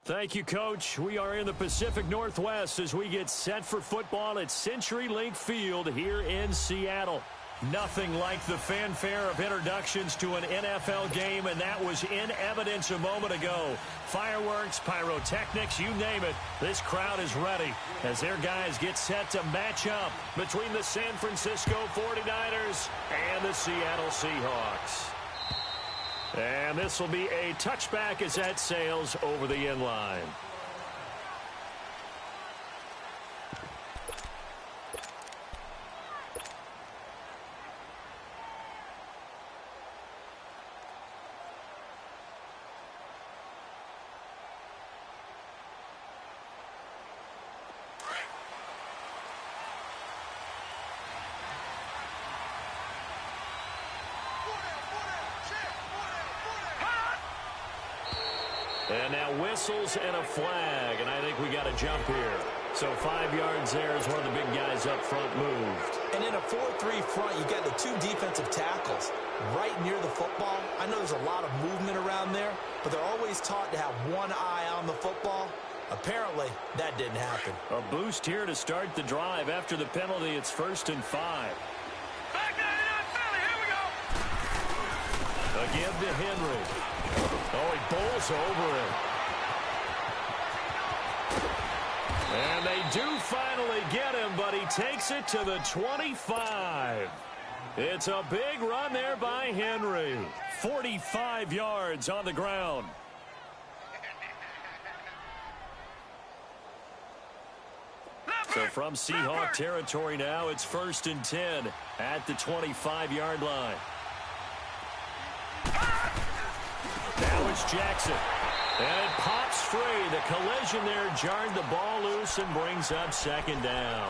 Thank you, Coach. We are in the Pacific Northwest as we get set for football at CenturyLink Field here in Seattle. Nothing like the fanfare of introductions to an NFL game, and that was in evidence a moment ago. Fireworks, pyrotechnics, you name it. This crowd is ready as their guys get set to match up between the San Francisco 49ers and the Seattle Seahawks. And this will be a touchback as that sails over the end line. And now whistles and a flag, and I think we got a jump here. So 5 yards there as one of the big guys up front moved. And in a 4-3 front, you got the two defensive tackles right near the football. I know there's a lot of movement around there, but they're always taught to have one eye on the football. Apparently, that didn't happen. A boost here to start the drive after the penalty. It's 1st and 5. Back down, Philly, here we go. A give to Henry. Oh, he bowls over it. And they do finally get him, but he takes it to the 25. It's a big run there by Henry. 45 yards on the ground. So from Seahawk territory now, it's 1st and 10 at the 25-yard line. Now it's Jackson. And it pops free. The collision there jarred the ball loose and brings up 2nd down.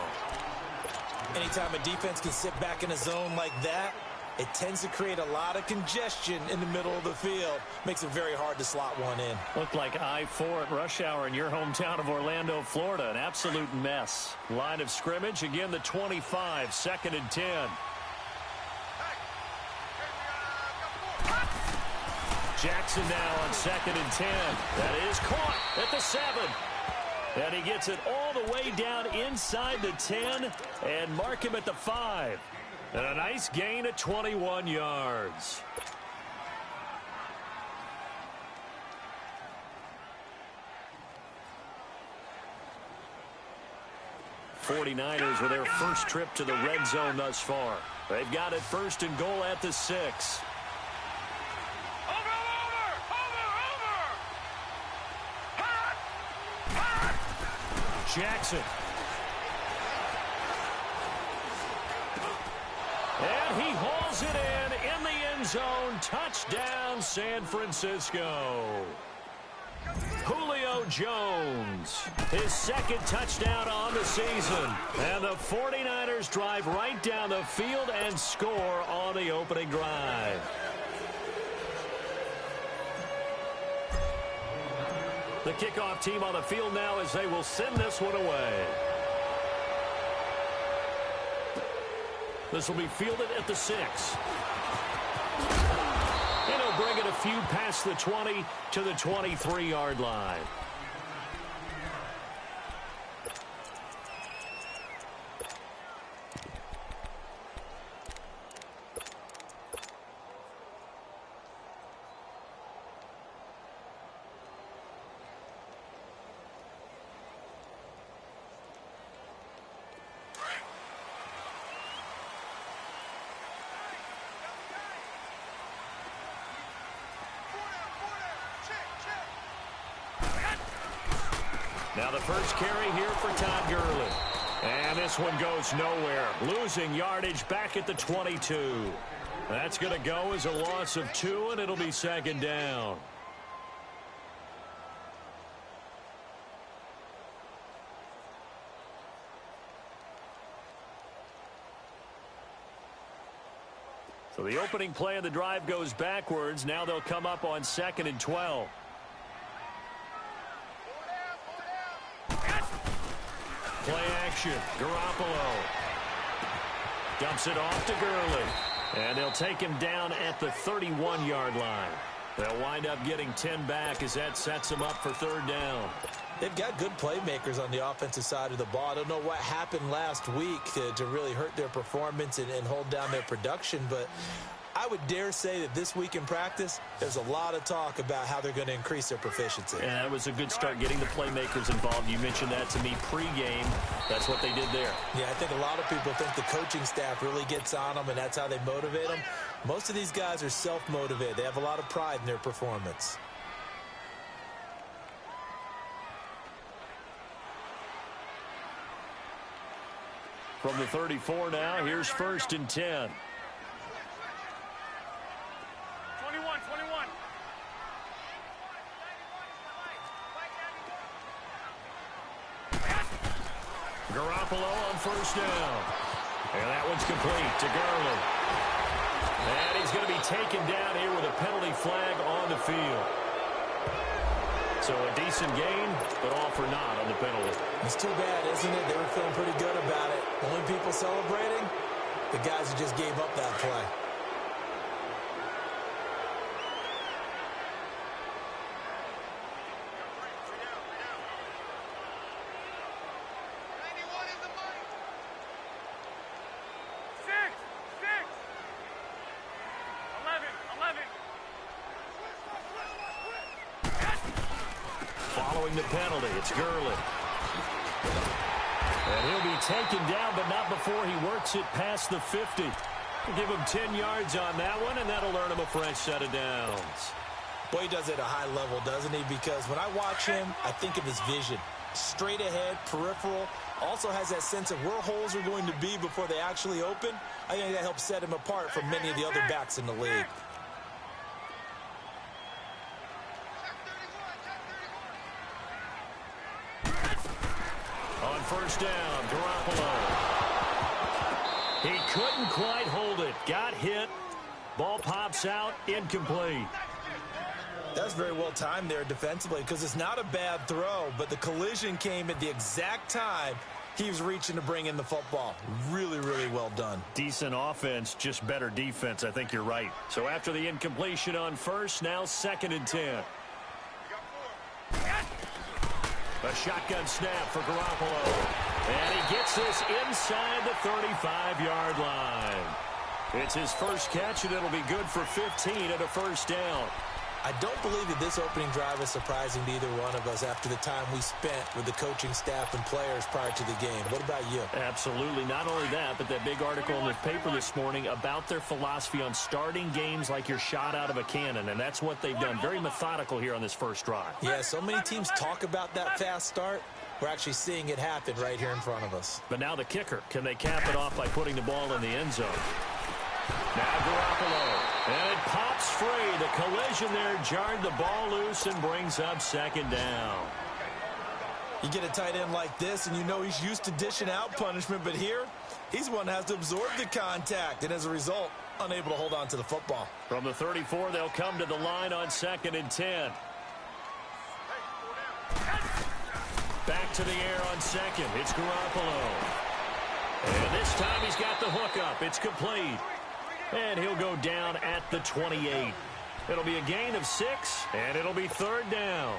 Anytime a defense can sit back in a zone like that, it tends to create a lot of congestion in the middle of the field. Makes it very hard to slot one in. Looked like I-4 at rush hour in your hometown of Orlando, Florida. An absolute mess. Line of scrimmage, again the 25, 2nd and 10. Jackson now on 2nd and 10. That is caught at the 7. And he gets it all the way down inside the 10 and mark him at the 5. And a nice gain at 21 yards. '49ers with their first trip to the red zone thus far. They've got it 1st and goal at the 6. Jackson. And he hauls it in the end zone. Touchdown, San Francisco. Julio Jones, his 2nd touchdown on the season. And the 49ers drive right down the field and score on the opening drive. The kickoff team on the field now as they will send this one away. This will be fielded at the 6. And he'll bring it a few past the 20 to the 23-yard line. Now the first carry here for Todd Gurley. And this one goes nowhere. Losing yardage back at the 22. That's going to go as a loss of 2, and it'll be 2nd down. So the opening play of the drive goes backwards. Now they'll come up on 2nd and 12. Play action. Garoppolo dumps it off to Gurley. And they'll take him down at the 31-yard line. They'll wind up getting 10 back as that sets them up for third down. They've got good playmakers on the offensive side of the ball. I don't know what happened last week to really hurt their performance and hold down their production, but I would dare say that this week in practice, there's a lot of talk about how they're going to increase their proficiency. And that was a good start, getting the playmakers involved. You mentioned that to me pregame. That's what they did there. Yeah, I think a lot of people think the coaching staff really gets on them, and that's how they motivate them. Most of these guys are self-motivated. They have a lot of pride in their performance. From the 34 now, here's 1st and 10. 21. Garoppolo on 1st down. And that one's complete to Gurley. And he's going to be taken down here with a penalty flag on the field. So a decent gain, but all for naught on the penalty. It's too bad, isn't it? They were feeling pretty good about it. Only people celebrating, the guys who just gave up that play. Following the penalty, it's Gurley. And he'll be taken down, but not before he works it past the 50. We'll give him 10 yards on that one, and that'll earn him a fresh set of downs. Boy, he does it at a high level, doesn't he? Because when I watch him, I think of his vision. Straight ahead, peripheral. Also has that sense of where holes are going to be before they actually open. I think that helps set him apart from many of the other backs in the league. On 1st down, Garoppolo. He couldn't quite hold it. Got hit. Ball pops out, incomplete. That's very well timed there defensively, because it's not a bad throw, but the collision came at the exact time he was reaching to bring in the football. Really, really well done. Decent offense, just better defense. I think you're right. So after the incompletion on 1st, now 2nd and 10. A shotgun snap for Garoppolo. And he gets this inside the 35-yard line. It's his first catch, and it'll be good for 15 at a 1st down. I don't believe that this opening drive is surprising to either one of us after the time we spent with the coaching staff and players prior to the game. What about you? Absolutely. Not only that, but that big article in the paper this morning about their philosophy on starting games like you're shot out of a cannon, and that's what they've done. Very methodical here on this first drive. Yeah, so many teams talk about that fast start. We're actually seeing it happen right here in front of us. But now the kicker. Can they cap it off by putting the ball in the end zone? Now Garoppolo. And it pops free. The collision there jarred the ball loose and brings up 2nd down. You get a tight end like this, and you know he's used to dishing out punishment, but here, he's the one that has to absorb the contact, and as a result, unable to hold on to the football. From the 34, they'll come to the line on 2nd and 10. Back to the air on 2nd. It's Garoppolo. And this time he's got the hook up. It's complete. And he'll go down at the 28. It'll be a gain of 6, and it'll be 3rd down.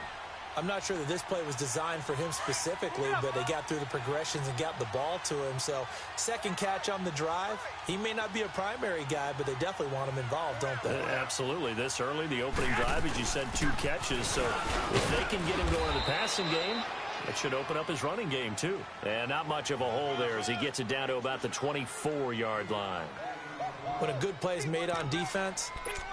I'm not sure that this play was designed for him specifically, but they got through the progressions and got the ball to him. So, 2nd catch on the drive. He may not be a primary guy, but they definitely want him involved, don't they? Absolutely. This early, the opening drive, as you said, 2 catches. So, if they can get him going in the passing game, it should open up his running game, too. And not much of a hole there as he gets it down to about the 24-yard line. When a good play is made on defense,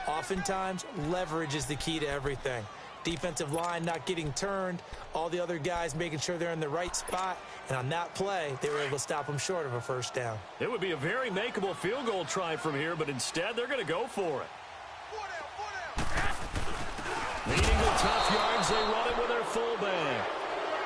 oftentimes leverage is the key to everything. Defensive line not getting turned, all the other guys making sure they're in the right spot, and on that play, they were able to stop them short of a 1st down. It would be a very makeable field goal try from here, but instead they're going to go for it. Needing the tough yards, they run it with their fullback.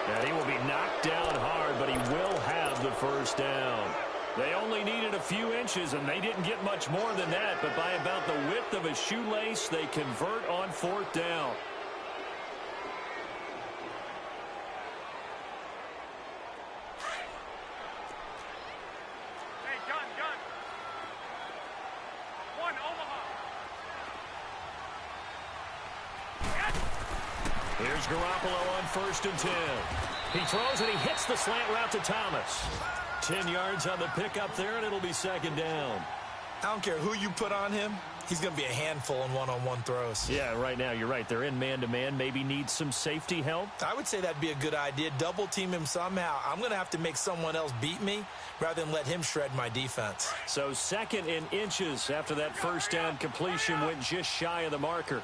And he will be knocked down hard, but he will have the 1st down. They only needed a few inches, and they didn't get much more than that. But by about the width of a shoelace, they convert on 4th down. Hey, gun. 1, Omaha. Here's Garoppolo on 1st and 10. He throws and he hits the slant route to Thomas. 10 yards on the pickup there, and it'll be 2nd down. I don't care who you put on him. He's going to be a handful in one-on-one throws. Yeah, right now, you're right. They're in man-to-man. Maybe need some safety help. I would say that'd be a good idea. Double team him somehow. I'm going to have to make someone else beat me rather than let him shred my defense. So 2nd and inches after that 1st down completion went just shy of the marker.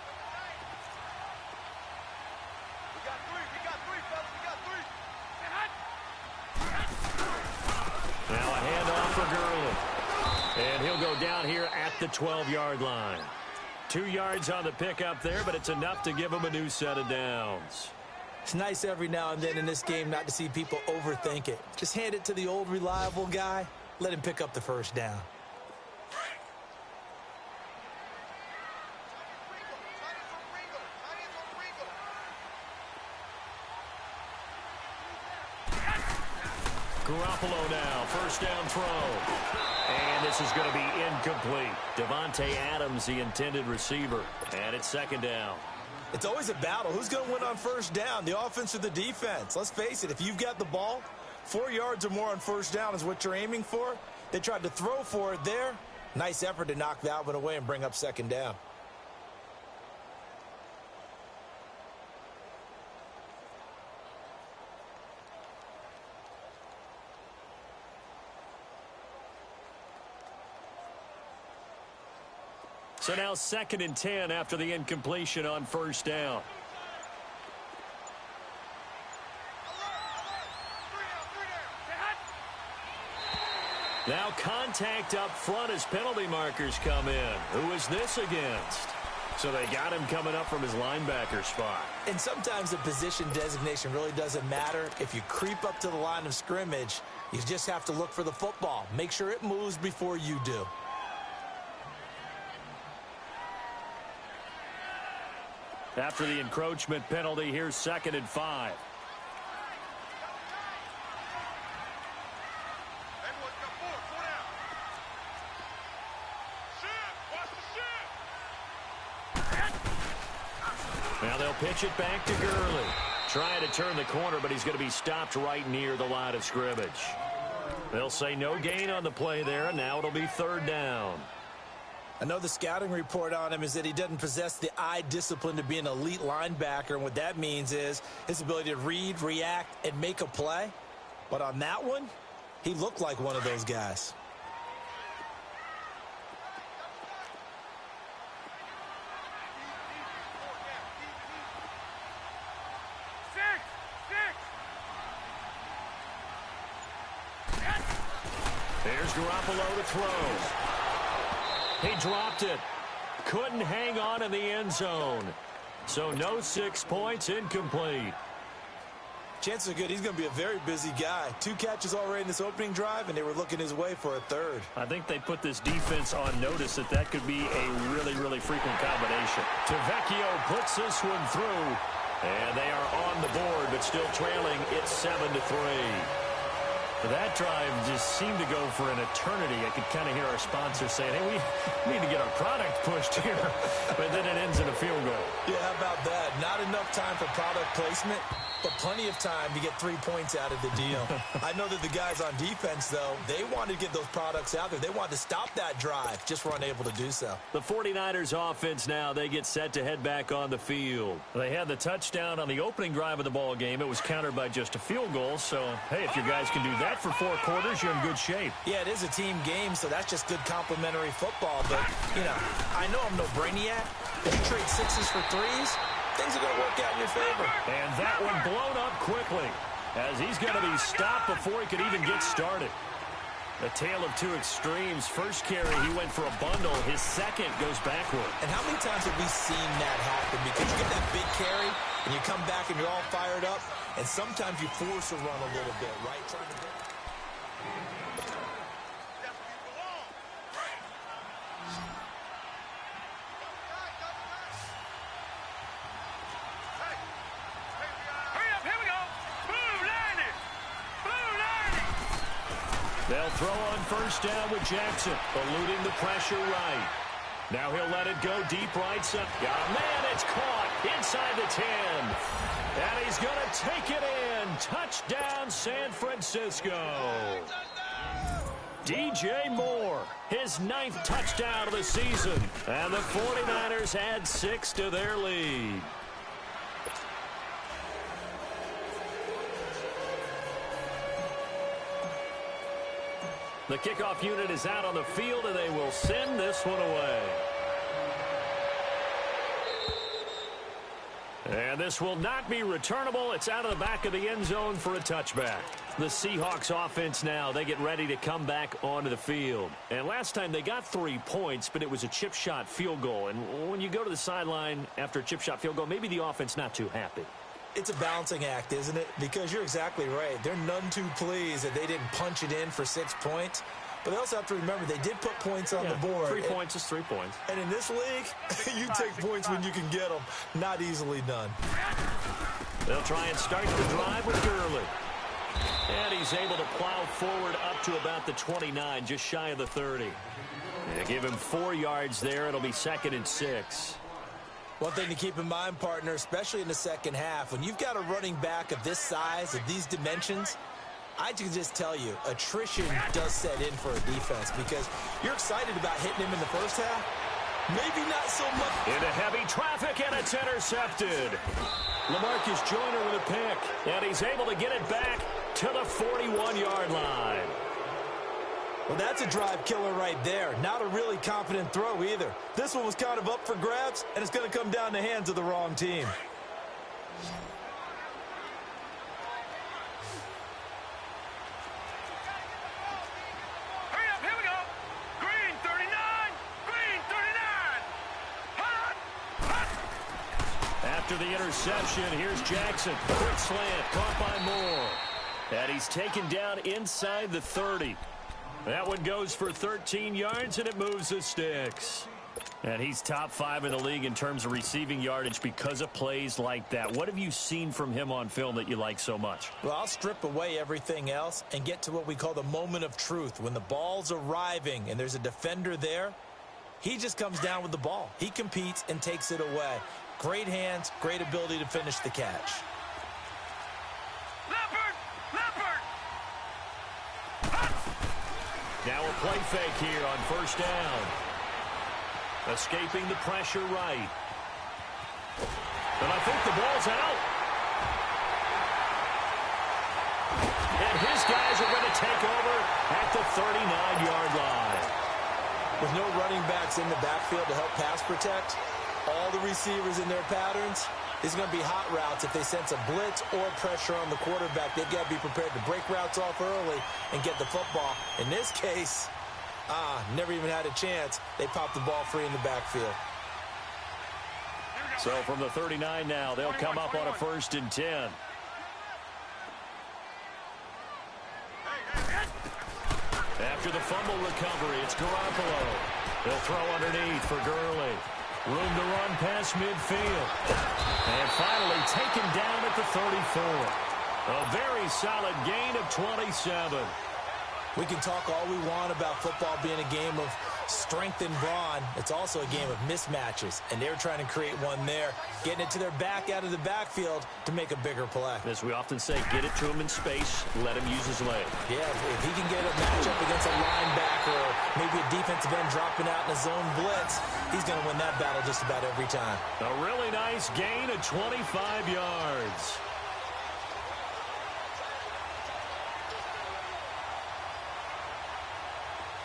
Now a handoff for Gurley. And he'll go down here at the 12-yard line. 2 yards on the pickup there, but it's enough to give him a new set of downs. It's nice every now and then in this game not to see people overthink it. Just hand it to the old reliable guy. Let him pick up the 1st down. Garoppolo now, 1st down throw. And this is going to be incomplete. Devontae Adams, the intended receiver. And it's 2nd down. It's always a battle. Who's going to win on 1st down, the offense or the defense? Let's face it, if you've got the ball, 4 yards or more on 1st down is what you're aiming for. They tried to throw for it there. Nice effort to knock that one away and bring up 2nd down. So now 2nd and 10 after the incompletion on 1st down. Now contact up front as penalty markers come in. Who is this against? So they got him coming up from his linebacker spot. And sometimes the position designation really doesn't matter. If you creep up to the line of scrimmage, you just have to look for the football. Make sure it moves before you do. After the encroachment penalty, here's 2nd and 5. Now they'll pitch it back to Gurley. Trying to turn the corner, but he's going to be stopped right near the line of scrimmage. They'll say no gain on the play there, and now it'll be 3rd down. I know the scouting report on him is that he doesn't possess the eye discipline to be an elite linebacker, and what that means is his ability to read, react, and make a play. But on that one, he looked like one of those guys. There's Garoppolo to throw. He dropped it. Couldn't hang on in the end zone. So no 6 points, incomplete. Chances are good he's going to be a very busy guy. 2 catches already in this opening drive, and they were looking his way for a 3rd. I think they put this defense on notice that could be a really, really frequent combination. Tavecchio puts this one through, and they are on the board, but still trailing. It's 7-3. That drive just seemed to go for an eternity. I could kind of hear our sponsor saying, hey, we need to get our product pushed here. But then it ends in a field goal. Yeah, how about that? Not enough time for product placement, but plenty of time to get 3 points out of the deal. I know that the guys on defense, though, they wanted to get those products out there. They wanted to stop that drive, just were unable to do so. The 49ers offense now, they get set to head back on the field. They had the touchdown on the opening drive of the ball game. It was countered by just a field goal. So, hey, if your guys can do that for 4 quarters, you're in good shape. Yeah, it is a team game, so that's just good complimentary football. But, you know, I know I'm no brainiac. If you trade 6s for 3s, things are going to work out in your favor. And that one blown up quickly as he's going to be stopped before he could even get started. A tale of 2 extremes. First carry, he went for a bundle. His second goes backward. And how many times have we seen that happen? Because you get that big carry, and you come back and you're all fired up, and sometimes you force a run a little bit, right? Trying to They'll throw on first down with Jackson, eluding the pressure right. Now he'll let it go deep right side. Oh, man, it's caught inside the 10. And he's going to take it in. Touchdown, San Francisco. DJ Moore, his 9th touchdown of the season. And the 49ers add 6 to their lead. The kickoff unit is out on the field, and they will send this one away. And this will not be returnable. It's out of the back of the end zone for a touchback. The Seahawks offense now, they get ready to come back onto the field. And last time they got 3 points, but it was a chip shot field goal. And when you go to the sideline after a chip shot field goal, maybe the offense not too happy. It's a balancing act, isn't it? Because you're exactly right. They're none too pleased that they didn't punch it in for 6 points. But they also have to remember they did put points on the board. 3 points is 3 points. And in this league, you take points when you can get them. Not easily done. They'll try and start the drive with Gurley. And he's able to plow forward up to about the 29, just shy of the 30. They give him 4 yards there. It'll be 2nd and 6. One thing to keep in mind, partner, especially in the second half, when you've got a running back of this size, of these dimensions, I can just tell you, attrition does set in for a defense because you're excited about hitting him in the first half. Maybe not so much. Into heavy traffic, and it's intercepted. Lamarcus Joyner with a pick, and he's able to get it back to the 41-yard line. Well, that's a drive killer right there. Not a really confident throw either. This one was kind of up for grabs, and it's going to come down the hands of the wrong team. Hurry up, here we go. Green 39. Green 39. Hot. Hot. After the interception, here's Jackson. Quick slant, caught by Moore. And he's taken down inside the 30. That one goes for 13 yards, and it moves the sticks. And he's top 5 in the league in terms of receiving yardage because of plays like that. What have you seen from him on film that you like so much? Well, I'll strip away everything else and get to what we call the moment of truth. When the ball's arriving and there's a defender there, he just comes down with the ball. He competes and takes it away. Great hands, great ability to finish the catch. Now a play fake here on first down. Escaping the pressure right. And I think the ball's out. And his guys are going to take over at the 39-yard line. With no running backs in the backfield to help pass protect, all the receivers in their patterns, it's going to be hot routes. If they sense a blitz or pressure on the quarterback, they've got to be prepared to break routes off early and get the football. In this case, never even had a chance. They popped the ball free in the backfield. So from the 39 now, they'll come up on a 1st and 10. After the fumble recovery, it's Garoppolo. They'll throw underneath for Gurley. Room to run past midfield. And finally taken down at the 34. A very solid gain of 27. We can talk all we want about football being a game of strength and brawn. It's also a game of mismatches, and they're trying to create one there, getting it to their back out of the backfield to make a bigger play. As we often say, get it to him in space, let him use his leg. Yeah, if he can get a matchup against a linebacker or maybe a defensive end dropping out in a zone blitz, he's going to win that battle just about every time. A really nice gain of 25 yards.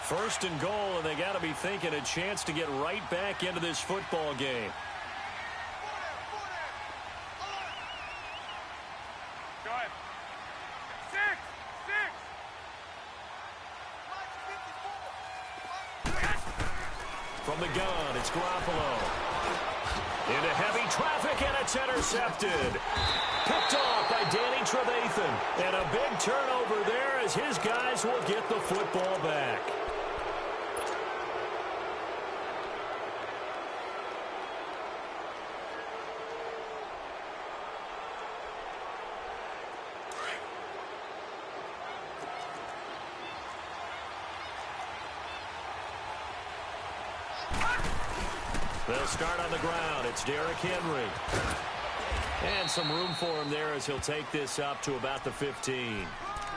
First and goal, and they got to be thinking a chance to get right back into this football game. Go ahead. 6. From the gun, it's Garoppolo. Into heavy traffic, and it's intercepted. Picked off by Danny Trevathan. And a big turnover there as his guys will get the football back. They'll start on the ground. It's Derrick Henry. And some room for him there as he'll take this up to about the 15.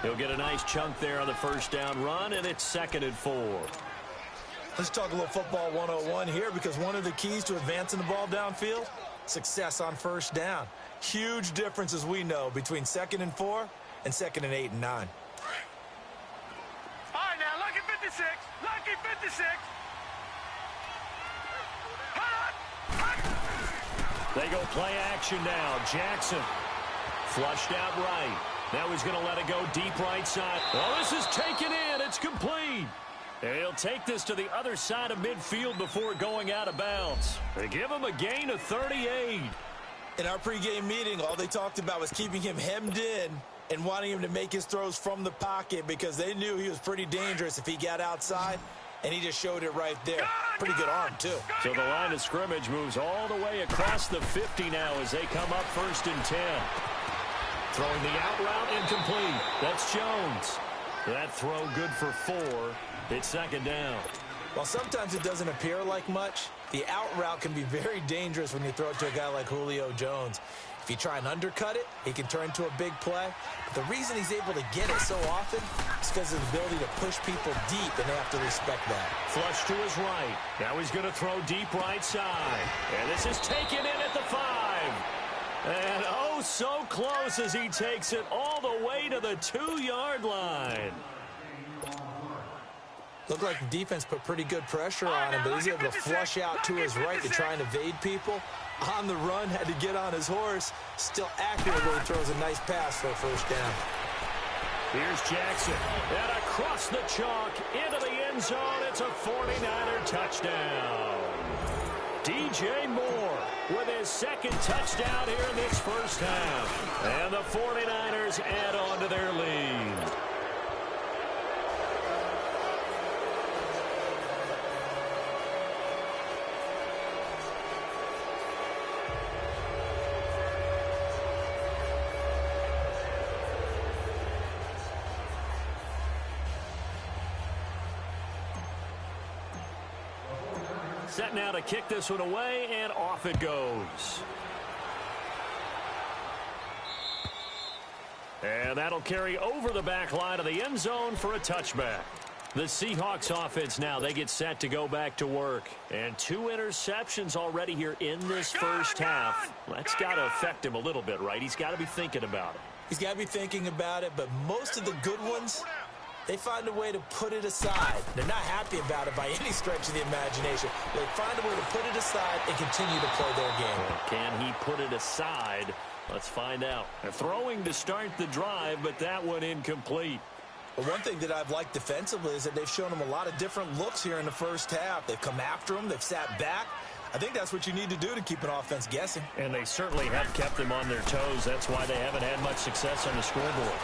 He'll get a nice chunk there on the first down run, and it's 2nd and 4. Let's talk a little football 101 here, because one of the keys to advancing the ball downfield, success on first down. Huge difference, as we know, between 2nd and 4 and 2nd and 8 and 9. All right, now, lucky 56. Lucky 56. They go play action now. Jackson flushed out right. Now he's going to let it go deep right side. Oh, this is taken in. It's complete. And he'll take this to the other side of midfield before going out of bounds. They give him a gain of 38. In our pregame meeting, all they talked about was keeping him hemmed in and wanting him to make his throws from the pocket, because they knew he was pretty dangerous if he got outside, and he just showed it right there. Pretty good arm, too. So the line of scrimmage moves all the way across the 50 now as they come up 1st and 10. Throwing the out route incomplete. That's Jones. That throw good for 4. It's 2nd down. While sometimes it doesn't appear like much, the out route can be very dangerous when you throw it to a guy like Julio Jones. If you try and undercut it, he can turn into a big play. But the reason he's able to get it so often is because of the ability to push people deep, and they have to respect that. Flush to his right. Now he's going to throw deep right side. And this is taken in at the 5. And oh, so close as he takes it all the way to the 2-yard line. Looked like the defense put pretty good pressure on him, but he's able to flush out to his right to try and evade people. On the run, had to get on his horse. Still accurately throws a nice pass for a first down. Here's Jackson. And across the chalk into the end zone. It's a 49er touchdown. DJ Moore with his 2nd touchdown here in this first half. And the 49ers add on to their lead. Set now to kick this one away, and off it goes. And that'll carry over the back line of the end zone for a touchback. The Seahawks offense now, they get set to go back to work. And 2 interceptions already here in this first half. That's got to affect him a little bit, right? He's got to be thinking about it. He's got to be thinking about it, but most of the good ones, they find a way to put it aside. They're not happy about it by any stretch of the imagination. They find a way to put it aside and continue to play their game. Well, can he put it aside? Let's find out. They're throwing to start the drive, but that one incomplete. But one thing that I've liked defensively is that they've shown him a lot of different looks here in the first half. They've come after him. They've sat back. I think that's what you need to do to keep an offense guessing. And they certainly have kept them on their toes. That's why they haven't had much success on the scoreboard.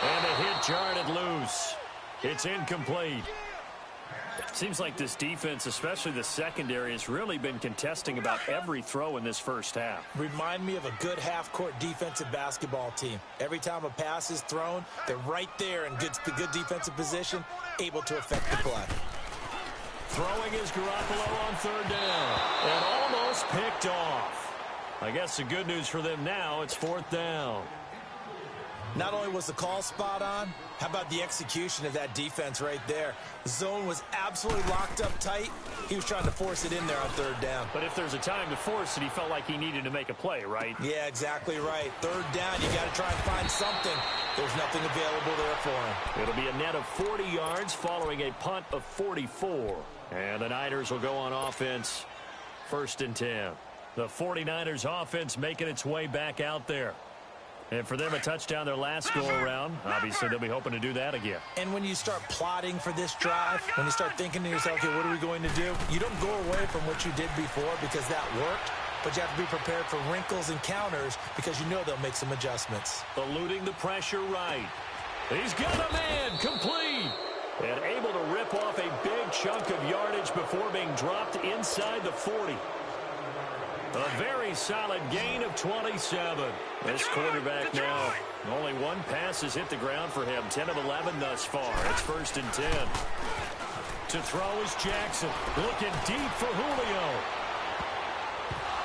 And a hit jarred loose. It's incomplete. Seems like this defense, especially the secondary, has really been contesting about every throw in this first half. Remind me of a good half-court defensive basketball team. Every time a pass is thrown, they're right there in good defensive position, able to affect the play. Throwing is Garoppolo on 3rd down. And almost picked off. I guess the good news for them now, it's 4th down. Not only was the call spot on, how about the execution of that defense right there? The zone was absolutely locked up tight. He was trying to force it in there on 3rd down. But if there's a time to force it, he felt like he needed to make a play, right? Yeah, exactly right. 3rd down, you got to try and find something. There's nothing available there for him. It'll be a net of 40 yards following a punt of 44. And the Niners will go on offense 1st and 10. The 49ers offense making its way back out there. And for them, a touchdown their last go-around. Obviously, they'll be hoping to do that again. And when you start plotting for this drive, when you start thinking to yourself, okay, what are we going to do? You don't go away from what you did before because that worked, but you have to be prepared for wrinkles and counters because you know they'll make some adjustments. Eluding the pressure right. He's got a man complete. And able to rip off a big chunk of yardage before being dropped inside the 40. A very solid gain of 27. This quarterback now, only one pass has hit the ground for him. 10 of 11 thus far. It's 1st and 10. To throw is Jackson. Looking deep for Julio.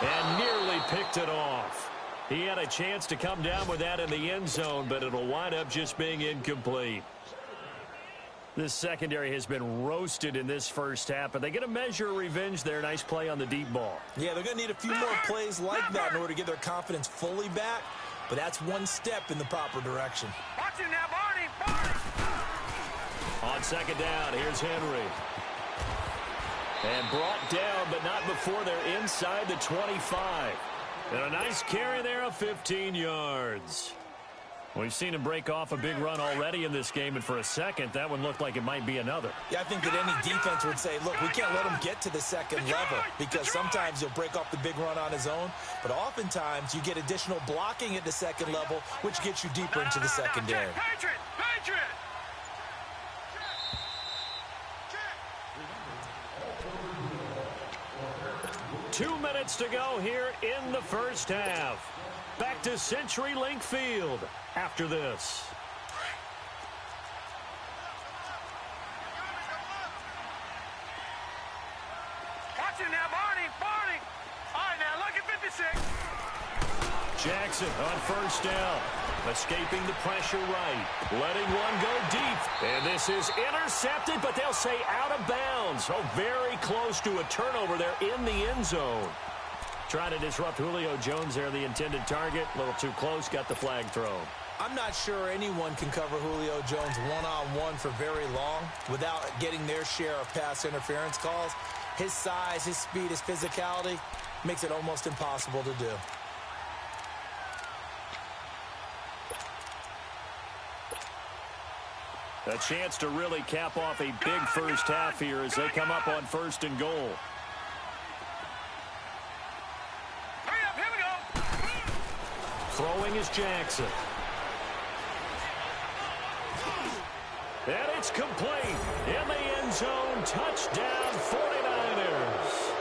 And nearly picked it off. He had a chance to come down with that in the end zone, but it'll wind up just being incomplete. This secondary has been roasted in this first half, but they get a measure of revenge there. Nice play on the deep ball. Yeah, they're going to need a few more plays like that in order to get their confidence fully back, but that's one step in the proper direction. Watch it now, Barney. On second down, here's Henry. And brought down, but not before they're inside the 25. And a nice carry there of 15 yards. We've seen him break off a big run already in this game, and for a second, that one looked like it might be another. Yeah, I think that any defense would say, look, we can't let him get to the second level, because sometimes he'll break off the big run on his own, but oftentimes you get additional blocking at the second level, which gets you deeper into the secondary. Patriot! 2 minutes to go here in the first half. Back to CenturyLink Field after this. Watch it now, Barney. All right, now look at 56. Jackson on first down. Escaping the pressure right. Letting one go deep. And this is intercepted, but they'll say out of bounds. Oh, very close to a turnover there in the end zone. Trying to disrupt Julio Jones there, the intended target. A little too close, got the flag thrown. I'm not sure anyone can cover Julio Jones one-on-one for very long without getting their share of pass interference calls. His size, his speed, his physicality makes it almost impossible to do. A chance to really cap off a big first half here as they come up on first and goal. Hurry up, here we go. Throwing is Jackson. And it's complete. In the end zone, touchdown 49ers.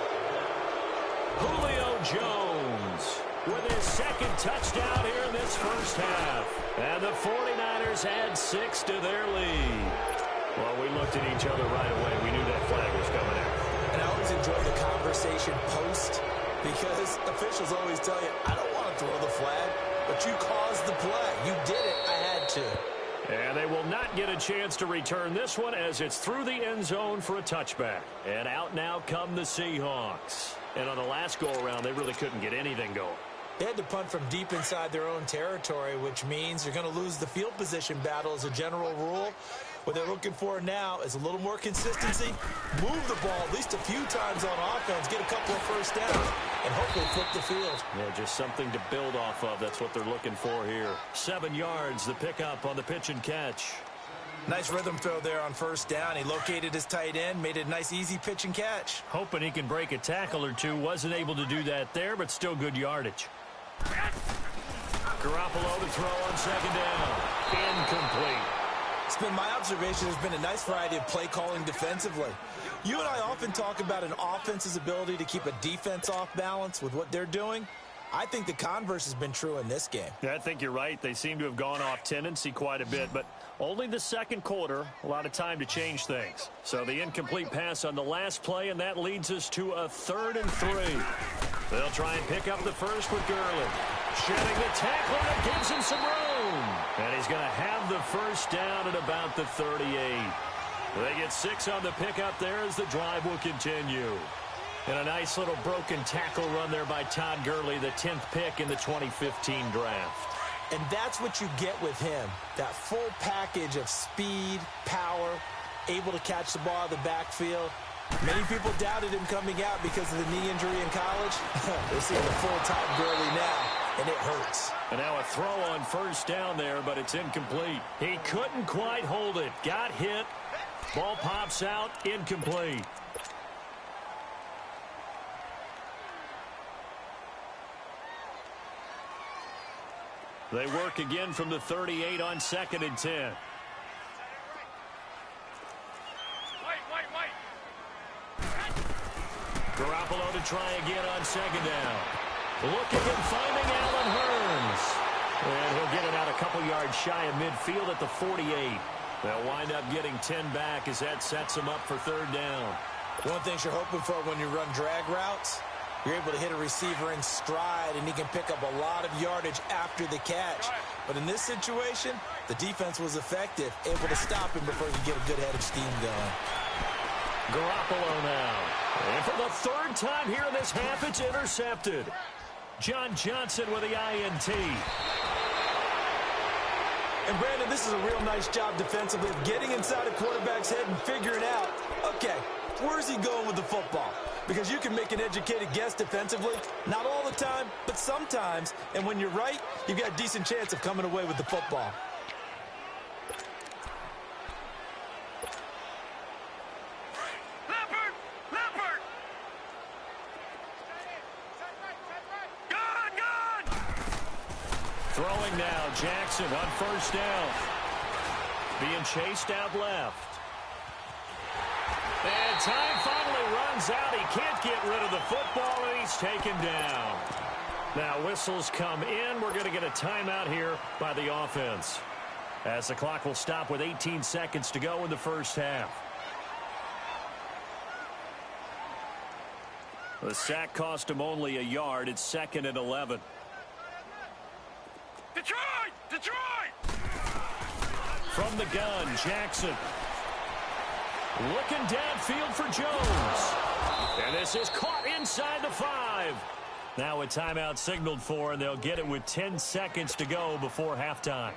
Julio Jones with his second touchdown here in this first half. And the 49ers add 6 to their lead. Well, we looked at each other right away. We knew that flag was coming out. And I always enjoy the conversation post because officials always tell you, I don't want to throw the flag, but you caused the play. You did it. I had to. And they will not get a chance to return this one as it's through the end zone for a touchback. And out now come the Seahawks. And on the last go-around, they really couldn't get anything going. They had to punt from deep inside their own territory, which means you're going to lose the field position battle as a general rule. What they're looking for now is a little more consistency, move the ball at least a few times on offense, get a couple of first downs, and hopefully flip the field. Yeah, just something to build off of. That's what they're looking for here. 7 yards, the pickup on the pitch and catch. Nice rhythm throw there on first down. He located his tight end, made it a nice, easy pitch and catch. Hoping he can break a tackle or two. Wasn't able to do that there, but still good yardage. Garoppolo to throw on second down. Incomplete. It's been my observation there's been a nice variety of play calling defensively. You and I often talk about an offense's ability to keep a defense off balance with what they're doing. I think the converse has been true in this game. Yeah, I think you're right. They seem to have gone off tendency quite a bit, but only the second quarter, a lot of time to change things. So the incomplete pass on the last play, and that leads us to a 3rd and 3. They'll try and pick up the first with Gurley. Shedding the tackle, and it gives him some room. And he's going to have the first down at about the 38. They get 6 on the pickup there as the drive will continue. And a nice little broken tackle run there by Todd Gurley, the 10th pick in the 2015 draft. And that's what you get with him, that full package of speed, power, able to catch the ball out of the backfield. Many people doubted him coming out because of the knee injury in college. They're seeing the full Todd Gurley now, and it hurts. And now a throw on first down there, but it's incomplete. He couldn't quite hold it. Got hit. Ball pops out, incomplete. They work again from the 38 on 2nd and 10. Garoppolo to try again on second down. Looking and finding Allen Hurns. And he'll get it out a couple yards shy of midfield at the 48. They'll wind up getting 10 back as that sets them up for third down. One thing you're hoping for when you run drag routes, you're able to hit a receiver in stride, and he can pick up a lot of yardage after the catch. But in this situation, the defense was effective, able to stop him before he could get a good head of steam going. Garoppolo now. And for the third time here in this half, it's intercepted. John Johnson with the INT. And, Brandon, this is a real nice job defensively of getting inside a quarterback's head and figuring out, okay, where's he going with the football? Because you can make an educated guess defensively, not all the time, but sometimes. And when you're right, you've got a decent chance of coming away with the football. Throwing now, Jackson on first down. Being chased out left. And time finally runs out. He can't get rid of the football, and he's taken down. Now whistles come in. We're going to get a timeout here by the offense, as the clock will stop with 18 seconds to go in the first half. The sack cost him only a yard. It's 2nd and 11. Detroit! Detroit! From the gun, Jackson. Looking downfield for Jones. And this is caught inside the 5. Now a timeout signaled for, and they'll get it with 10 seconds to go before halftime.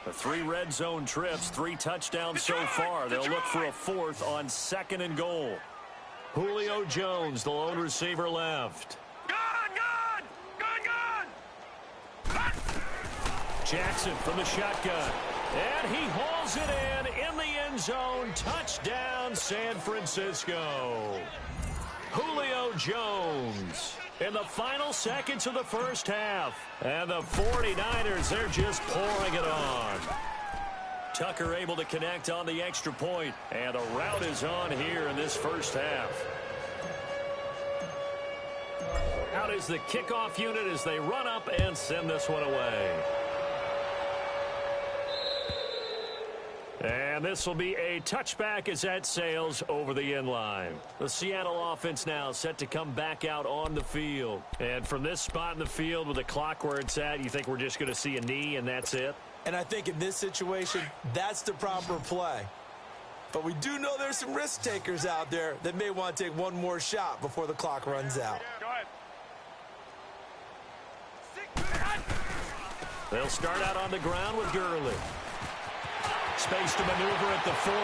The 3 red zone trips, 3 touchdowns so far. They'll look for a 4th on 2nd and goal. Julio Jones, the lone receiver left. Gun! Jackson from the shotgun. And he hauls it in the end zone. Touchdown, San Francisco. Julio Jones in the final seconds of the first half. And the 49ers, they're just pouring it on. Tucker able to connect on the extra point, and the route is on here in this first half. Out is the kickoff unit as they run up and send this one away. And this will be a touchback as that sails over the end line. The Seattle offense now set to come back out on the field. And from this spot in the field with the clock where it's at, you think we're just going to see a knee and that's it? And I think in this situation, that's the proper play. But we do know there's some risk takers out there that may want to take one more shot before the clock runs out. Go ahead. They'll start out on the ground with Gurley. Space to maneuver at the 40.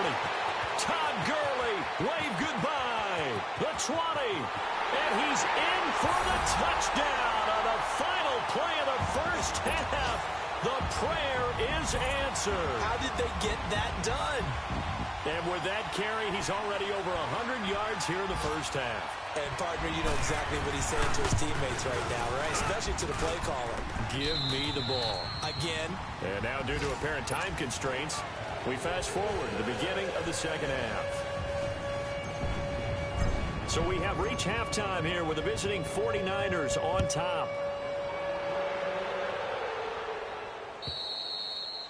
Todd Gurley, wave goodbye. The 20. And he's in for the touchdown on the final play of the first half. The prayer is answered. How did they get that done? And with that carry, he's already over 100 yards here in the first half. And, partner, you know exactly what he's saying to his teammates right now, right? Especially to the play caller. Give me the ball. Again. And now, due to apparent time constraints, we fast forward to the beginning of the second half. So we have reached halftime here with the visiting 49ers on top.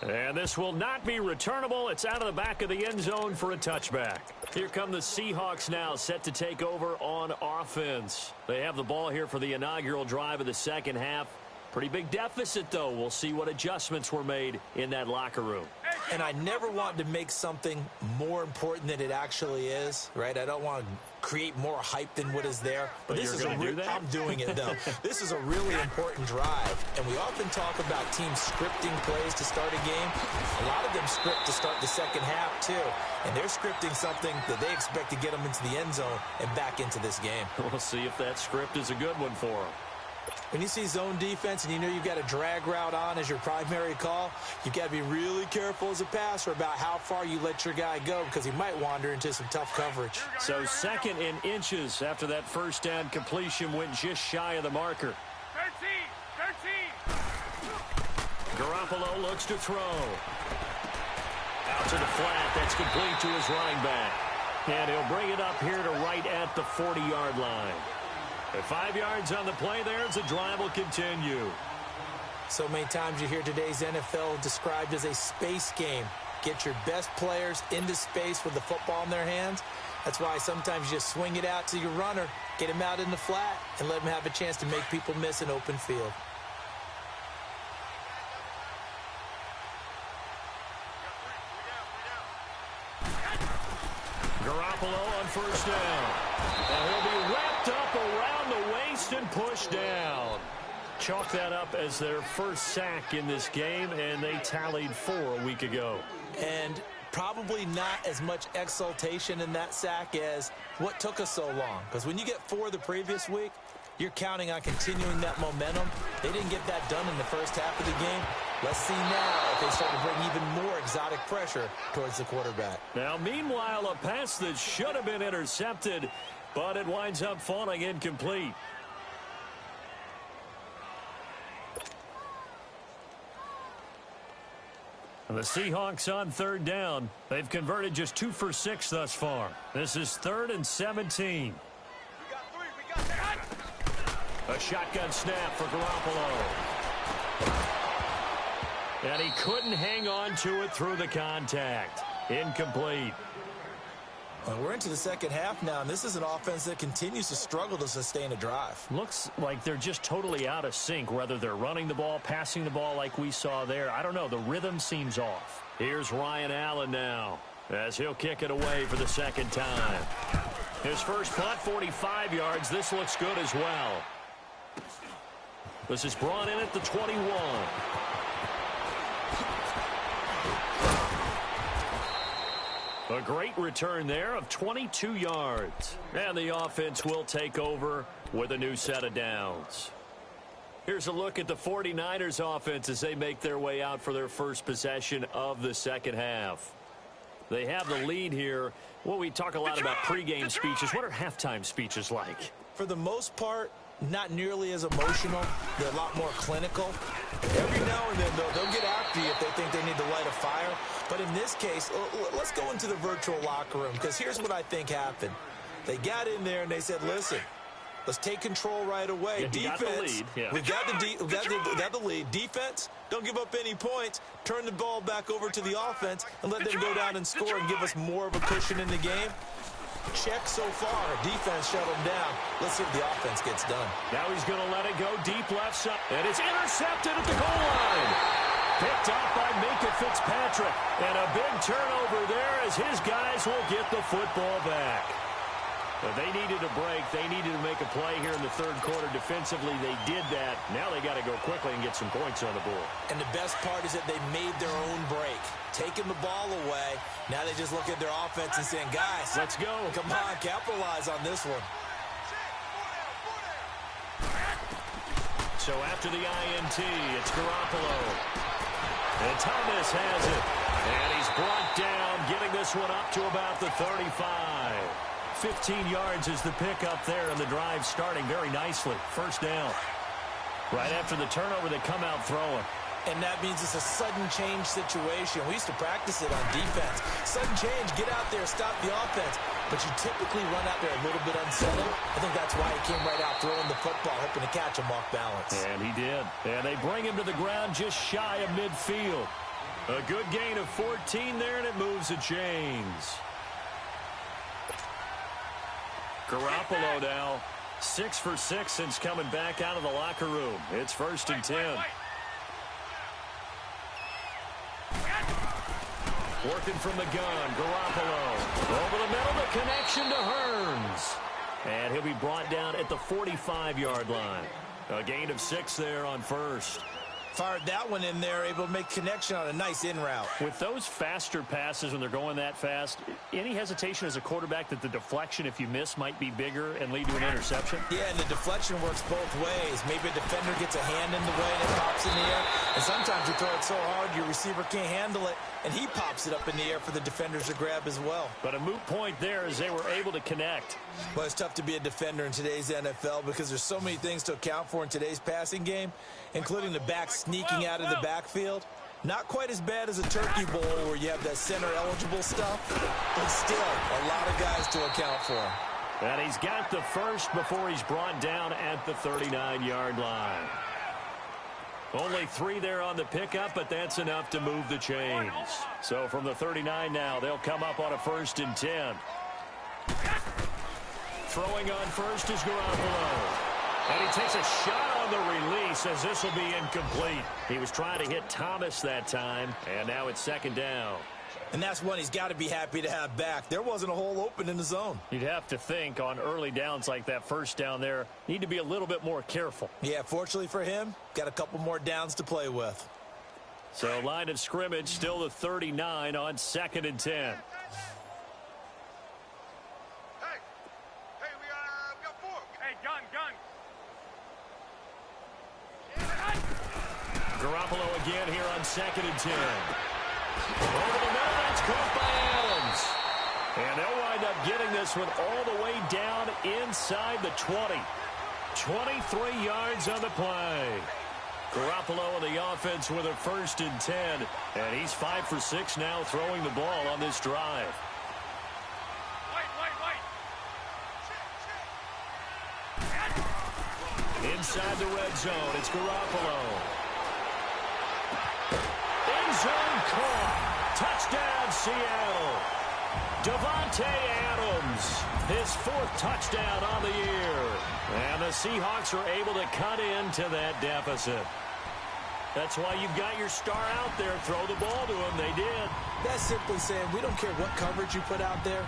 And this will not be returnable. It's out of the back of the end zone for a touchback. Here come the Seahawks now, set to take over on offense. They have the ball here for the inaugural drive of the second half. Pretty big deficit, though. We'll see what adjustments were made in that locker room. And I never want to make something more important than it actually is, right? I don't want to create more hype than what is there. But this is I'm doing it, though. This is a really important drive. And we often talk about teams scripting plays to start a game. A lot of them script to start the second half, too. And they're scripting something that they expect to get them into the end zone and back into this game. We'll see if that script is a good one for them. When you see zone defense and you know you've got a drag route on as your primary call, you've got to be really careful as a passer about how far you let your guy go because he might wander into some tough coverage. So 2nd in inches after that first down completion went just shy of the marker. 13. Garoppolo looks to throw. Out to the flat. That's complete to his running back. And he'll bring it up here to right at the 40-yard line. At 5 yards on the play there, as the drive will continue. So many times you hear today's NFL described as a space game. Get your best players into space with the football in their hands. That's why sometimes you just swing it out to your runner, get him out in the flat, and let him have a chance to make people miss an open field. Garoppolo on first down. And he'll be wrapped up around the waist and pushed down. Chalk that up as their first sack in this game, and they tallied 4 a week ago. And probably not as much exultation in that sack as what took us so long. Because when you get 4 the previous week, you're counting on continuing that momentum. They didn't get that done in the first half of the game. Let's see now if they start to bring even more exotic pressure towards the quarterback. Now, meanwhile, a pass that should have been intercepted, but it winds up falling incomplete. And the Seahawks on third down. They've converted just 2 for 6 thus far. This is 3rd and 17. A shotgun snap for Garoppolo. And he couldn't hang on to it through the contact. Incomplete. Well, we're into the second half now, and this is an offense that continues to struggle to sustain a drive. Looks like they're just totally out of sync, whether they're running the ball, passing the ball like we saw there. I don't know. The rhythm seems off. Here's Ryan Allen now as he'll kick it away for the second time. His first punt, 45 yards. This looks good as well. This is brought in at the 21. A great return there of 22 yards. And the offense will take over with a new set of downs. Here's a look at the 49ers offense as they make their way out for their first possession of the second half. They have the lead here. Well, we talk a lot about pregame speeches. What are halftime speeches like? For the most part, not nearly as emotional. They're a lot more clinical. Every now and then, though, they'll get after you if they think they need to light a fire. But in this case, let's go into the virtual locker room, because here's what I think happened. They got in there and they said, listen, let's take control right away. Yeah, defense, we got the lead. Defense, don't give up any points. Turn the ball back over to the offense and let them go down and score and give us more of a cushion in the game. Check so far. Defense shut him down. Let's see if the offense gets done. Now he's going to let it go deep left side. And it's intercepted at the goal line. Picked up by Minkah Fitzpatrick. And a big turnover there as his guys will get the football back. But they needed a break. They needed to make a play here in the third quarter. Defensively, they did that. Now they got to go quickly and get some points on the board. And the best part is that they made their own break. Taking the ball away. Now they just look at their offense and saying, guys, let's go. Come on, capitalize on this one. So after the INT, it's Garoppolo. And Thomas has it. And he's brought down, getting this one up to about the 35. 15 yards is the pickup there, and the drive starting very nicely. First down. Right after the turnover, they come out throwing. And that means it's a sudden change situation. We used to practice it on defense. Sudden change, get out there, stop the offense. But you typically run out there a little bit unsettled. I think that's why he came right out throwing the football, hoping to catch him off balance. And he did. And they bring him to the ground just shy of midfield. A good gain of 14 there, and it moves the chains. Garoppolo now, 6 for 6 since coming back out of the locker room. It's 1st and 10. Working from the gun, Garoppolo. Over the middle, the connection to Hearns. And he'll be brought down at the 45-yard line. A gain of 6 there on first. Fired that one in there, able to make connection on a nice in route. With those faster passes when they're going that fast, any hesitation as a quarterback that the deflection, if you miss, might be bigger and lead to an interception? Yeah, and the deflection works both ways. Maybe a defender gets a hand in the way and it pops in the air. And sometimes you throw it so hard your receiver can't handle it, and he pops it up in the air for the defenders to grab as well. But a moot point there as they were able to connect. Well, it's tough to be a defender in today's NFL because there's so many things to account for in today's passing game, including the back sneaking out of the backfield. Not quite as bad as a turkey bowl where you have that center-eligible stuff, but still a lot of guys to account for. And he's got the first before he's brought down at the 39-yard line. Only 3 there on the pickup, but that's enough to move the chains. So from the 39 now, they'll come up on a 1st and 10. Throwing on first is Garoppolo. And he takes a shot on the release as this will be incomplete. He was trying to hit Thomas that time, and now it's 2nd down. And that's one he's got to be happy to have back. There wasn't a hole open in the zone. You'd have to think on early downs like that 1st down there, need to be a little bit more careful. Yeah, fortunately for him, got a couple more downs to play with. So line of scrimmage still the 39 on 2nd and 10. Garoppolo again here on 2nd and 10. Over the middle, it's caught by Adams. And they'll wind up getting this one all the way down inside the 20. 23 yards on the play. Garoppolo and the offense with a 1st and 10. And he's 5 for 6 now throwing the ball on this drive. Inside the red zone, it's Garoppolo. End zone caught. Touchdown, Seattle. Davante Adams, his 4th touchdown on the year. And the Seahawks are able to cut into that deficit. That's why you've got your star out there. Throw the ball to him. They did. That's simply saying we don't care what coverage you put out there.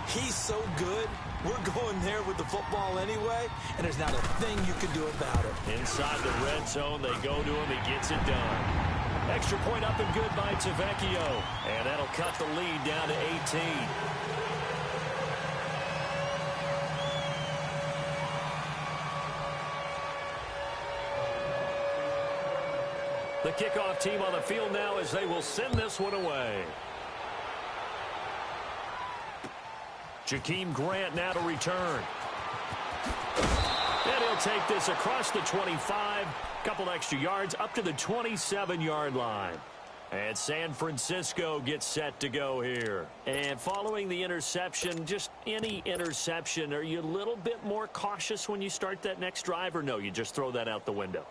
He's so good. We're going there with the football anyway, and there's not a thing you can do about it. Inside the red zone, they go to him. He gets it done. Extra point up and good by Tavecchio. And that'll cut the lead down to 18. The kickoff team on the field now as they will send this one away. Jakeem Grant now to return. And he'll take this across the 25. Couple extra yards up to the 27-yard line. And San Francisco gets set to go here. And following the interception, just any interception, are you a little bit more cautious when you start that next drive, or no, you just throw that out the window?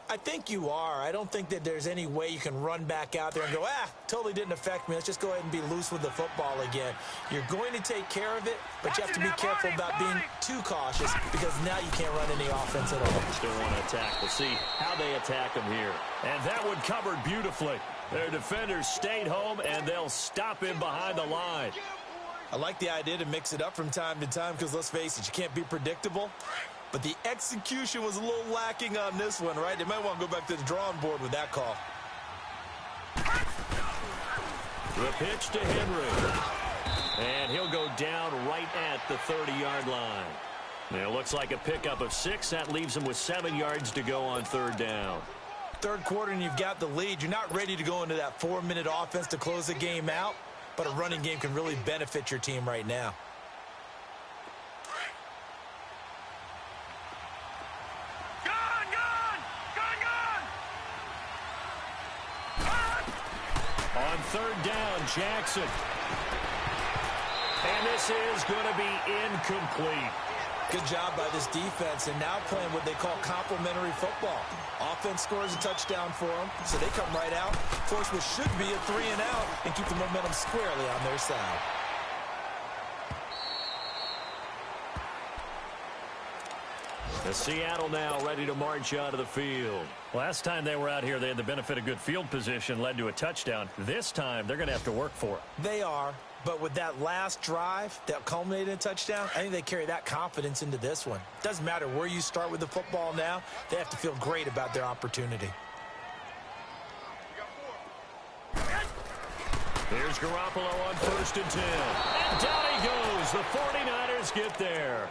I think you are. I don't think that there's any way you can run back out there and go, totally didn't affect me. Let's just go ahead and be loose with the football again. You're going to take care of it, but you have to be careful about being too cautious because now you can't run any offense at all. Still want to attack. We'll see how they attack them here. And that one covered beautifully. Their defenders stayed home, and they'll stop him behind the line. I like the idea to mix it up from time to time because, let's face it, you can't be predictable. But the execution was a little lacking on this one, right? They might want to go back to the drawing board with that call. The pitch to Henry. And he'll go down right at the 30-yard line. Now, it looks like a pickup of 6. That leaves him with 7 yards to go on 3rd down. Third quarter and you've got the lead. You're not ready to go into that 4-minute offense to close the game out, but a running game can really benefit your team right now. On 3rd down, Jackson. And this is going to be incomplete. Good job by this defense, and now playing what they call complementary football. Offense scores a touchdown for them, so they come right out, force what should be a 3-and-out, and keep the momentum squarely on their side. The Seattle now ready to march out of the field. Last time they were out here, they had the benefit of good field position, led to a touchdown. This time, they're going to have to work for it. They are, but with that last drive that culminated in a touchdown, I think they carry that confidence into this one. Doesn't matter where you start with the football now, they have to feel great about their opportunity. Here's Garoppolo on 1st and 10. And down he goes. The 49ers get there.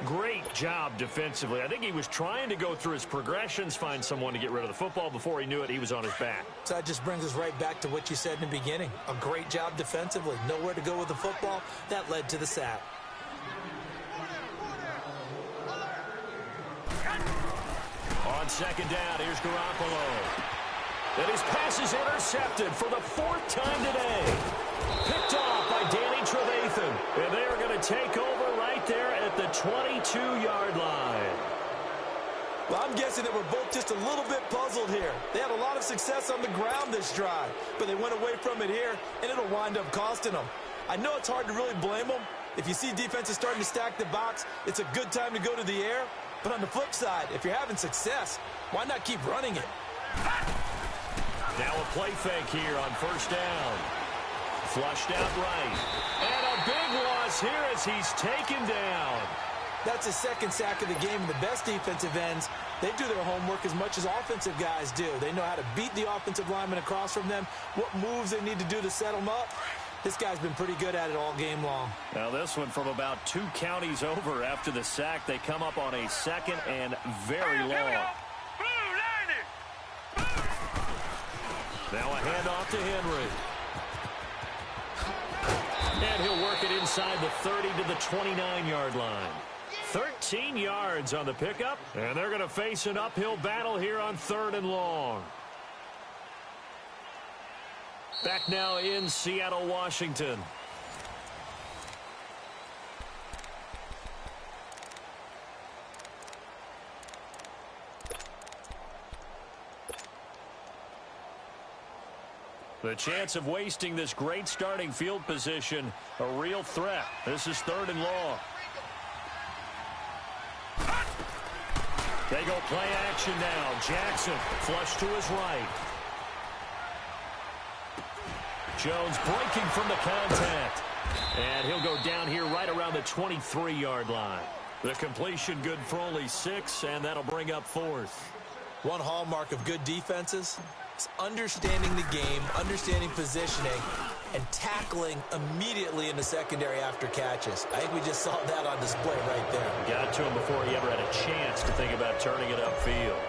Great job defensively. I think he was trying to go through his progressions, find someone to get rid of the football. Before he knew it, he was on his back. So that just brings us right back to what you said in the beginning. A great job defensively. Nowhere to go with the football. That led to the sack. On 2nd down, here's Garoppolo. And his pass is intercepted for the 4th time today. Picked off by Danny Trevathan. And they are going to take over right there at the 22-yard line. Well, I'm guessing that we're both just a little bit puzzled here. They had a lot of success on the ground this drive, but they went away from it here, and it'll wind up costing them. I know it's hard to really blame them. If you see defenses starting to stack the box, it's a good time to go to the air. But on the flip side, if you're having success, why not keep running it? Now a play fake here on first down. Flushed out right. And a big loss here as he's taken down. That's his second sack of the game. The best defensive ends, they do their homework as much as offensive guys do. They know how to beat the offensive lineman across from them, what moves they need to do to set them up. This guy's been pretty good at it all game long. Now this one from about 2 counties over after the sack. They come up on a second and very long. Now a handoff to Henry. And he'll work it inside the 30 to the 29-yard line. 13 yards on the pickup, and they're going to face an uphill battle here on 3rd and long. Back now in Seattle, Washington. The chance of wasting this great starting field position, a real threat. This is 3rd and long. They go play action now. Jackson flush to his right. Jones breaking from the contact. And he'll go down here right around the 23-yard line. The completion good for only 6, and that'll bring up 4th. One hallmark of good defenses is understanding the game, understanding positioning, and tackling immediately in the secondary after catches. I think we just saw that on display right there. Got to him before he ever had a chance to think about turning it upfield.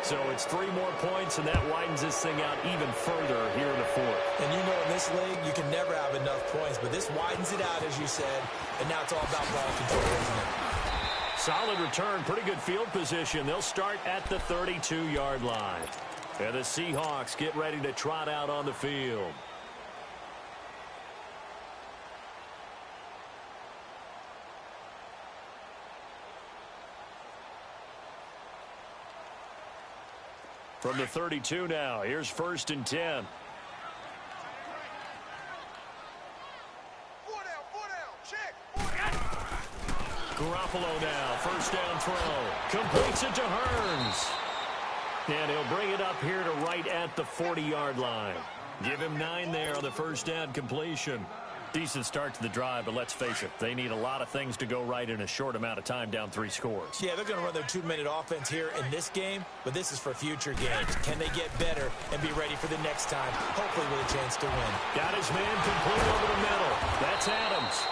So it's 3 more points, and that widens this thing out even further here in the 4th. And you know in this league, you can never have enough points, but this widens it out, as you said, and now it's all about ball control, isn't it? Solid return, pretty good field position. They'll start at the 32-yard line. And the Seahawks get ready to trot out on the field. From the 32 now, here's 1st and 10. Garoppolo now, 1st down throw. Completes it to Hearns. And he'll bring it up here to right at the 40-yard line. Give him 9 there on the 1st down completion. Decent start to the drive, but let's face it, they need a lot of things to go right in a short amount of time down 3 scores. Yeah, they're going to run their 2-minute offense here in this game, but this is for future games. Can they get better and be ready for the next time, hopefully with a chance to win? Got his man complete over the middle. That's Adams.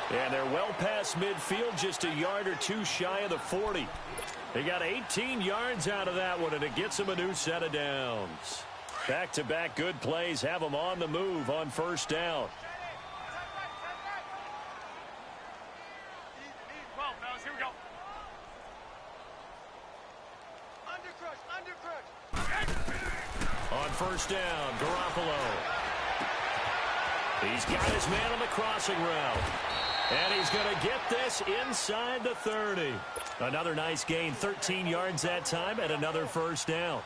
And they're well past midfield, just a yard or 2 shy of the 40. They got 18 yards out of that one, and it gets them a new set of downs. Back-to-back good plays have them on the move on 1st down. On 1st down, Garoppolo. He's got his man on the crossing route. And he's going to get this inside the 30. Another nice gain, 13 yards that time, and another 1st down.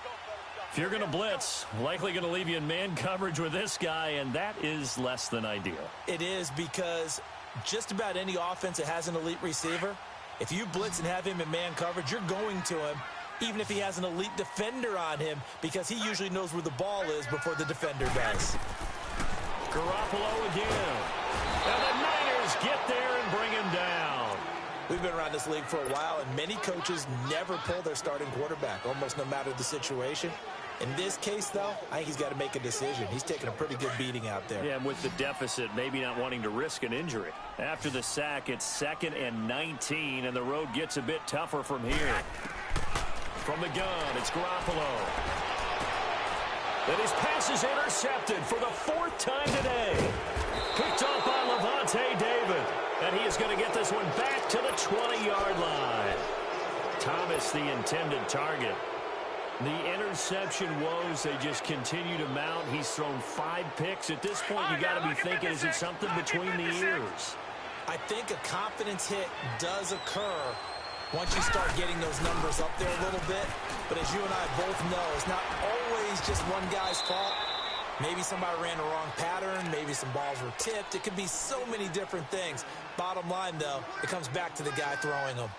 If you're going to blitz, likely going to leave you in man coverage with this guy, and that is less than ideal. It is, because just about any offense that has an elite receiver, if you blitz and have him in man coverage, you're going to him, even if he has an elite defender on him, because he usually knows where the ball is before the defender does. Garoppolo again. And the Niners get there and bring him down. We've been around this league for a while, and many coaches never pull their starting quarterback, almost no matter the situation. In this case, though, I think he's got to make a decision. He's taking a pretty good beating out there. Yeah, and with the deficit, maybe not wanting to risk an injury. After the sack, it's 2nd and 19, and the road gets a bit tougher from here. From the gun, it's Garoppolo. And his pass is intercepted for the 4th time today. Picked off by Levante David. And he is going to get this one back to the 20-yard line. Thomas, the intended target. The interception woes, they just continue to mount. He's thrown 5 picks. At this point, you got to be thinking, is it something between the ears? I think a confidence hit does occur once you start getting those numbers up there a little bit. But as you and I both know, it's not always just one guy's fault. Maybe somebody ran the wrong pattern. Maybe some balls were tipped. It could be so many different things. Bottom line, though, it comes back to the guy throwing them.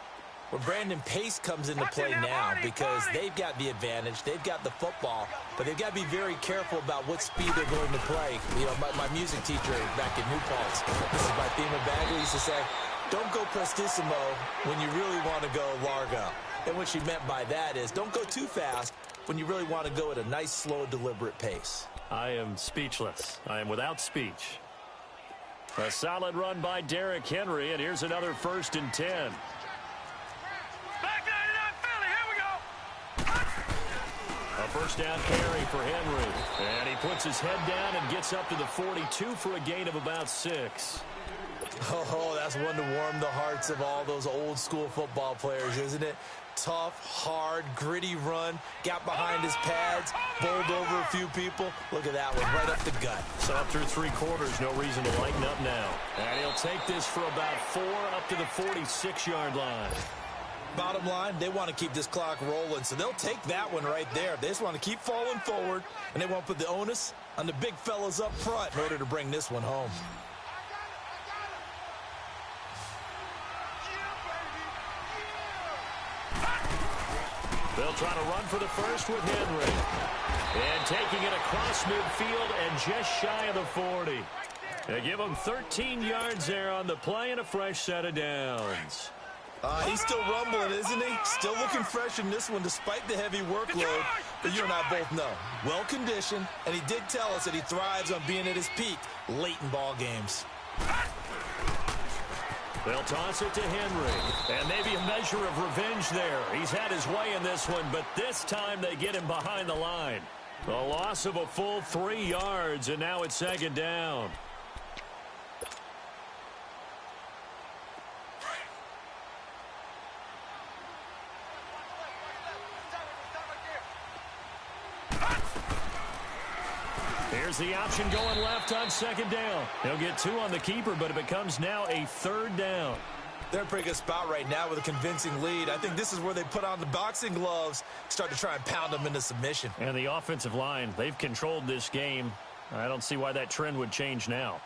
Well, Brandon, pace comes into play now because they've got the advantage. They've got the football, but they've got to be very careful about what speed they're going to play. You know, my music teacher back in New Paltz, this is my theme of Bagley, used to say, don't go prestissimo when you really want to go largo. And what she meant by that is don't go too fast when you really want to go at a nice, slow, deliberate pace. I am speechless. I am without speech. A solid run by Derrick Henry, and here's another 1st and 10. Back 99 Philly, here we go. A first down carry for Henry. And he puts his head down and gets up to the 42 for a gain of about 6. Oh, that's one to warm the hearts of all those old school football players, isn't it? Tough, hard, gritty run, got behind his pads, bowled over a few people. Look at that one, right up the gut. So up through 3 quarters, no reason to lighten up now. And he'll take this for about 4 up to the 46-yard line. Bottom line, they want to keep this clock rolling, so they'll take that one right there. They just want to keep falling forward, and they want to put the onus on the big fellas up front in order to bring this one home. They'll try to run for the first with Henry. And taking it across midfield and just shy of the 40. They give him 13 yards there on the play and a fresh set of downs. He's still rumbling, isn't he? Still looking fresh in this one despite the heavy workload. But you and I both know, well-conditioned, and he did tell us that he thrives on being at his peak late in ball games. They'll toss it to Henry, and maybe a measure of revenge there. He's had his way in this one, but this time they get him behind the line. A loss of a full 3 yards, and now it's 2nd down. Here's the option going left on 2nd down. He'll get 2 on the keeper, but it becomes now a 3rd down. They're in a pretty good spot right now with a convincing lead. I think this is where they put on the boxing gloves, start to try and pound them into submission. And the offensive line, they've controlled this game. I don't see why that trend would change now.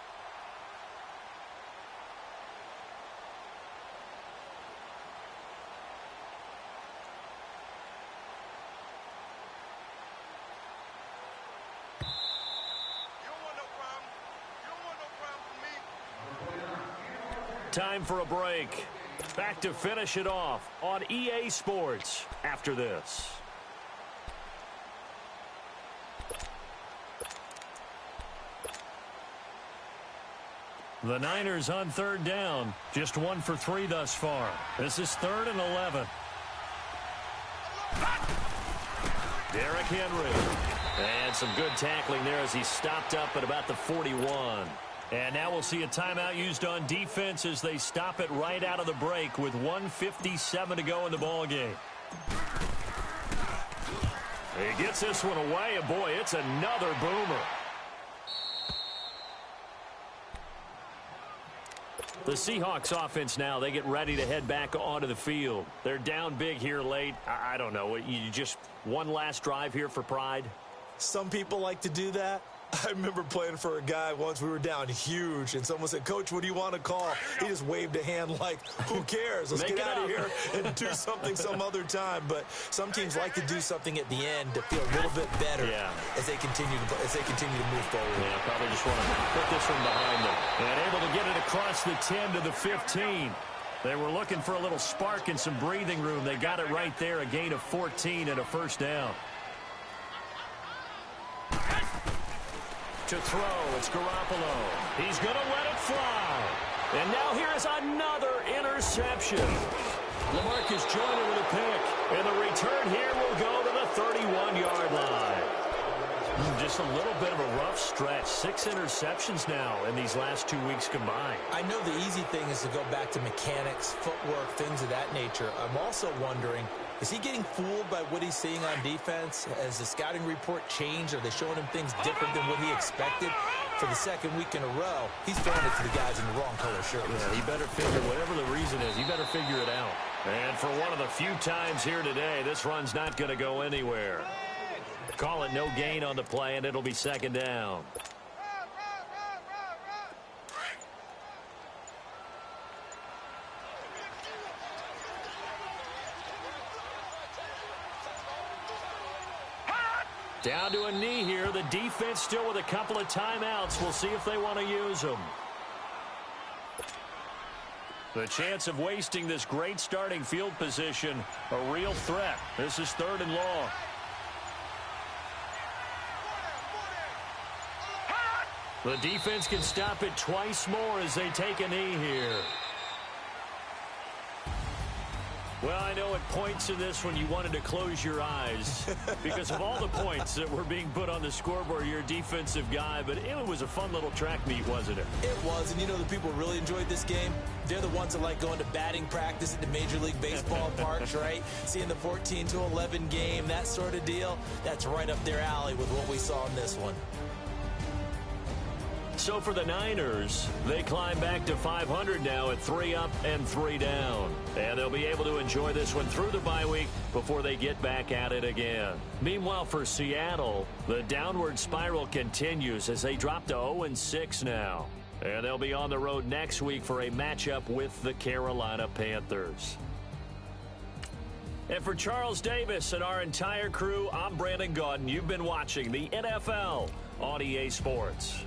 Time for a break. Back to finish it off on EA Sports after this. The Niners on 3rd down. Just 1 for 3 thus far. This is 3rd and 11. Derrick Henry. And some good tackling there as he stopped up at about the 41. And now we'll see a timeout used on defense as they stop it right out of the break with 1:57 to go in the ballgame. He gets this one away, and boy, it's another boomer. The Seahawks offense now, they get ready to head back onto the field. They're down big here late. I don't know. You just one last drive here for pride? Some people like to do that. I remember playing for a guy once. We were down huge, and someone said, "Coach, what do you want to call?" He just waved a hand like, who cares? Let's get out of here and do something some other time. But some teams like to do something at the end to feel a little bit better as they continue to move forward. Yeah, probably just want to put this one behind them. And able to get it across the 10 to the 15. They were looking for a little spark and some breathing room. They got it right there, a gain of 14 and a first down. To throw, it's Garoppolo. He's going to let it fly. And now here is another interception. Lamarcus Joyner with a pick. And the return here will go to the 31-yard line. Just a little bit of a rough stretch. 6 interceptions now in these last 2 weeks combined. I know the easy thing is to go back to mechanics, footwork, things of that nature. I'm also wondering, is he getting fooled by what he's seeing on defense? Has the scouting report changed? Are they showing him things different than what he expected? For the second week in a row, he's throwing it to the guys in the wrong color shirts. Yeah, he better figure whatever the reason season is. You better figure it out. And for one of the few times here today, this run's not going to go anywhere. Call it no gain on the play, and it'll be second down. Down to a knee here. The defense still with a couple of timeouts. We'll see if they want to use them. The chance of wasting this great starting field position, a real threat. This is 3rd and long. The defense can stop it twice more as they take a knee here. Well, I know at points in this when you wanted to close your eyes because of all the points that were being put on the scoreboard. You're a defensive guy, but it was a fun little track meet, wasn't it? It was, and you know the people who really enjoyed this game? They're the ones that like going to batting practice at the Major League Baseball parks, right? Seeing the 14-11 game, that sort of deal. That's right up their alley with what we saw in this one. So for the Niners, they climb back to 500 now at 3 up and 3 down. And they'll be able to enjoy this one through the bye week before they get back at it again. Meanwhile, for Seattle, the downward spiral continues as they drop to 0-6 now. And they'll be on the road next week for a matchup with the Carolina Panthers. And for Charles Davis and our entire crew, I'm Brandon Gaudin. You've been watching the NFL on EA Sports.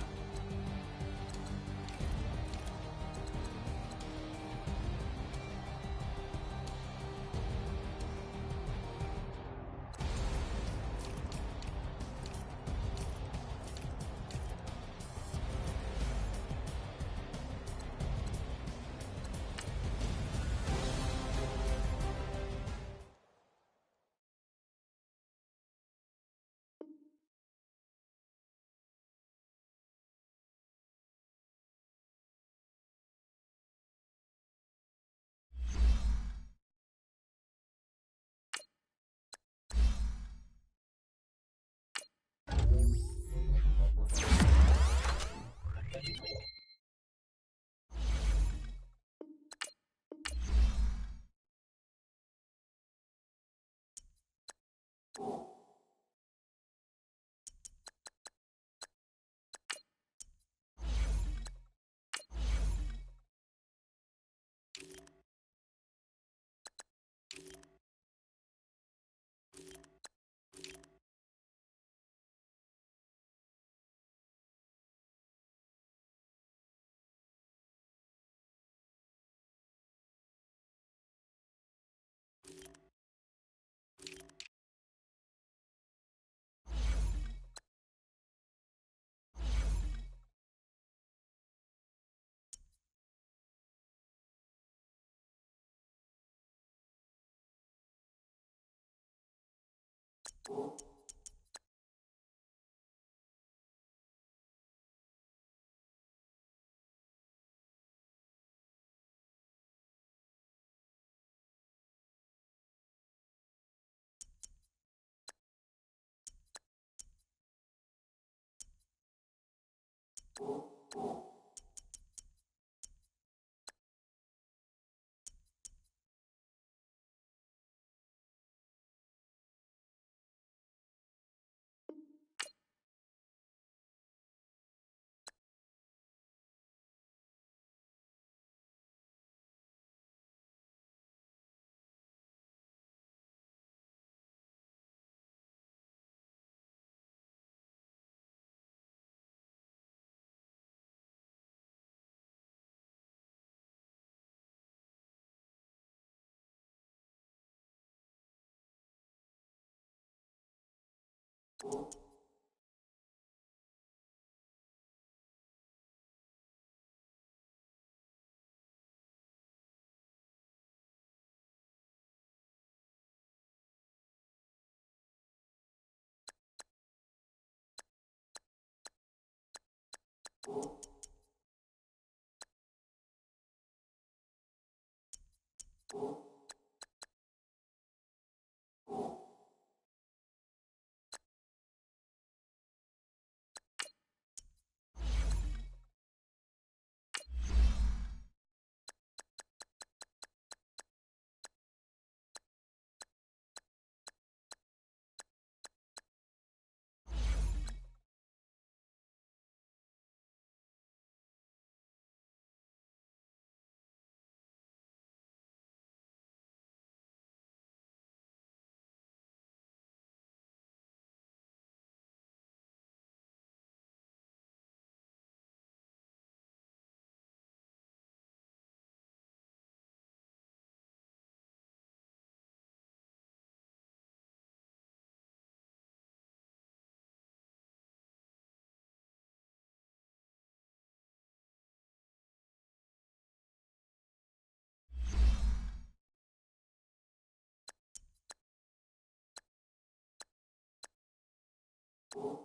you